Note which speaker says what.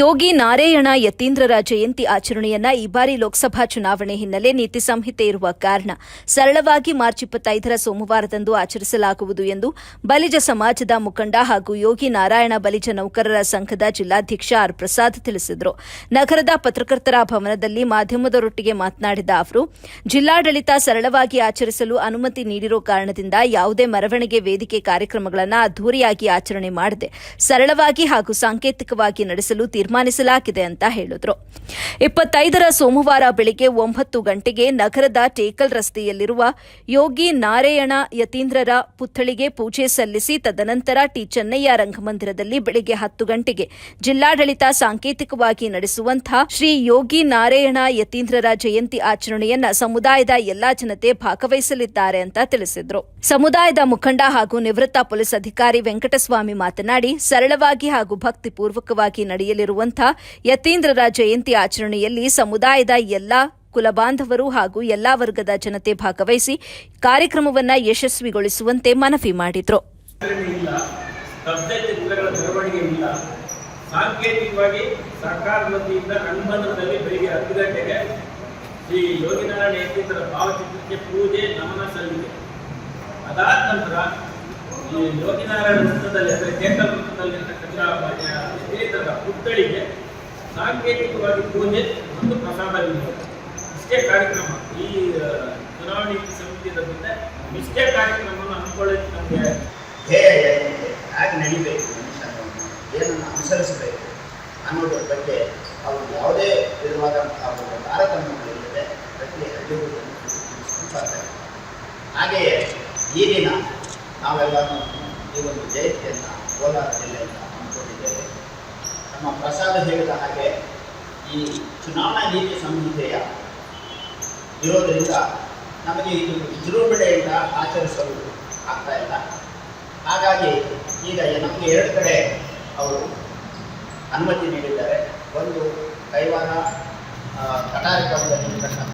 Speaker 1: ಯೋಗಿ ನಾರಾಯಣ ಯತೀಂದ್ರರ ಜಯಂತಿ ಆಚರಣೆಯನ್ನ ಈ ಬಾರಿ ಲೋಕಸಭಾ ಚುನಾವಣೆ ಹಿನ್ನೆಲೆ ನೀತಿ ಸಂಹಿತೆ ಇರುವ ಕಾರಣ ಸರಳವಾಗಿ ಮಾರ್ಚ್ 25ರ ಸೋಮವಾರದಂದು ಆಚರಿಸಲಾಗುವುದು ಎಂದು ಬಲಿಜ ಸಮಾಜದ ಮುಖಂಡ ಹಾಗೂ ಯೋಗಿ ನಾರಾಯಣ ಬಲಿಜ ನೌಕರರ ಸಂಘದ ಜಿಲ್ಲಾಧ್ಯಕ್ಷ ಆರ್ ಪ್ರಸಾದ್ ತಿಳಿಸಿದರು. ನಗರದ ಪತ್ರಕರ್ತರ ಭವನದಲ್ಲಿ ಮಾಧ್ಯಮದವರೊಟ್ಟಿಗೆ ಮಾತನಾಡಿದ ಅವರು, ಜಿಲ್ಲಾಡಳಿತ ಸರಳವಾಗಿ ಆಚರಿಸಲು ಅನುಮತಿ ನೀಡಿರೋ ಕಾರಣದಿಂದ ಯಾವುದೇ ಮೆರವಣಿಗೆ ವೇದಿಕೆ ಕಾರ್ಯಕ್ರಮಗಳನ್ನು ಅದ್ದೂರಿಯಾಗಿ ಆಚರಣೆ ಮಾಡದೆ ಸರಳವಾಗಿ ಹಾಗೂ ಸಾಂಕೇತಿಕವಾಗಿ ನಡೆಸಲು ತೀರ್ಮಾನಿಸಲಾಗಿದೆ ಅಂತ ಹೇಳಿದರು. 25ರ ಸೋಮವಾರ ಬೆಳಗ್ಗೆ 9 ಗಂಟೆಗೆ ನಗರದ ಟೇಕಲ್ ರಸ್ತೆಯಲ್ಲಿರುವ ಯೋಗಿ ನಾರಾಯಣ ಯತೀಂದ್ರರ ಪುತ್ಥಳಿಗೆ ಪೂಜೆ ಸಲ್ಲಿಸಿ ತದನಂತರ ಟಿ ಚೆನ್ನಯ್ಯ ರಂಗಮಂದಿರದಲ್ಲಿ ಬೆಳಗ್ಗೆ 10 ಗಂಟೆಗೆ ಜಿಲ್ಲಾಡಳಿತ ಸಾಂಕೇತಿಕವಾಗಿ ನಡೆಸುವಂತಹ ಶ್ರೀ ಯೋಗಿ ನಾರಾಯಣ ಯತೀಂದ್ರರ ಜಯಂತಿ ಆಚರಣೆಯನ್ನ ಸಮುದಾಯದ ಎಲ್ಲಾ ಜನತೆ ಭಾಗವಹಿಸಲಿದ್ದಾರೆ ಅಂತ ತಿಳಿಸಿದರು. ಸಮುದಾಯದ ಮುಖಂಡ ಹಾಗೂ ನಿವೃತ್ತ ಪೊಲೀಸ್ ಅಧಿಕಾರಿ ವೆಂಕಟಸ್ವಾಮಿ ಮಾತನಾಡಿ, ಸರಳವಾಗಿ ಹಾಗೂ ಭಕ್ತಿಪೂರ್ವಕವಾಗಿ ನಡೆಯಲಿರುವಂತಹ ಯತೀಂದ್ರರ ಜಯಂತಿ ಆಚರಣೆಯಲ್ಲಿ ಸಮುದಾಯದ ಎಲ್ಲಾ ಕುಲಬಾಂಧವರು ಹಾಗೂ ಎಲ್ಲಾ ವರ್ಗದ ಜನತೆ ಭಾಗವಹಿಸಿ ಕಾರ್ಯಕ್ರಮವನ್ನು ಯಶಸ್ವಿಗೊಳಿಸುವಂತೆ ಮನವಿ ಮಾಡಿದರು.
Speaker 2: ಸಾಂಕೇತಿಕವಾಗಿ ಸರ್ಕಾರದ ವತಿಯಿಂದ ರಂಗಮಂದಿರದಲ್ಲಿ ಬೆಳಿಗ್ಗೆ 10 ಗಂಟೆಗೆ ಶ್ರೀ ಯೋಗಿನಾರಾಯಣ ಯತೀಂದ್ರರ ಭಾವಚಿತ್ರಕ್ಕೆ ಪೂಜೆ ನಮನ ಸಲ್ಲಿದೆ. ಅದಾದ ನಂತರ ಈ ಯೋಗಿನಾರಾಯಣ ವೃತ್ತದಲ್ಲಿ ಅಂದರೆ ಟೇಕಲ್ ವೃತ್ತದಲ್ಲಿರ್ತಕ್ಕಂಥ ಯತೀಂದ್ರರ ಪುತ್ಥಳಿಗೆ ಸಾಂಕೇತಿಕವಾಗಿ ಪೂಜೆ ಮತ್ತು ಪ್ರಸಾದವಿದೆ. ಇಷ್ಟೇ ಕಾರ್ಯಕ್ರಮ. ಈ ಚುನಾವಣೆ ಸಮಿತಿಯ ಮುಂದೆ ಇಷ್ಟೇ ಕಾರ್ಯಕ್ರಮವನ್ನು ಹಮ್ಮಿಕೊಳ್ಳೋಕ್ಕೆ ನಮಗೆ
Speaker 3: ಧ್ಯೇಯ ಹೇಗೆ ನಡಿಬೇಕು, ಏನನ್ನು ಅನುಸರಿಸಬೇಕು ಅನ್ನೋದ್ರ ಬಗ್ಗೆ ಅವರು ಯಾವುದೇ ವಿಧವಾದಂತಹ ತಾರತಮ್ಯಗಳಿಲ್ಲದೆ ಪ್ರತಿ ಹಳ್ಳಿಗಳನ್ನು ತಿಳಿಸ್ತಾರೆ. ಹಾಗೆಯೇ ಈ ದಿನ ನಾವೆಲ್ಲರೂ ಈ ಒಂದು ಜಯಂತಿಯನ್ನು ಕೋಲಾರ ಜಿಲ್ಲೆಯಿಂದ ಹಮ್ಮಿಕೊಂಡಿದ್ದೇವೆ. ನಮ್ಮ ಪ್ರಸಾದ ಹೇಳಿದ ಹಾಗೆ ಈ ಚುನಾವಣಾ ನೀತಿ ಸಂಹಿತೆಯ ಇರೋದರಿಂದ ನಮಗೆ ಇದು ವಿಜೃಂಭಣೆಯಿಂದ ಆಚರಿಸಲು ಆಗ್ತಾ ಇಲ್ಲ. ಹಾಗಾಗಿ ಈಗ ನಮಗೆ 2 ಕಡೆ ಅವರು ಅನುಮತಿ ನೀಡಿದ್ದಾರೆ. ಒಂದು ಕೈವಾರ ಕಟಾರಿಕದಲ್ಲಿ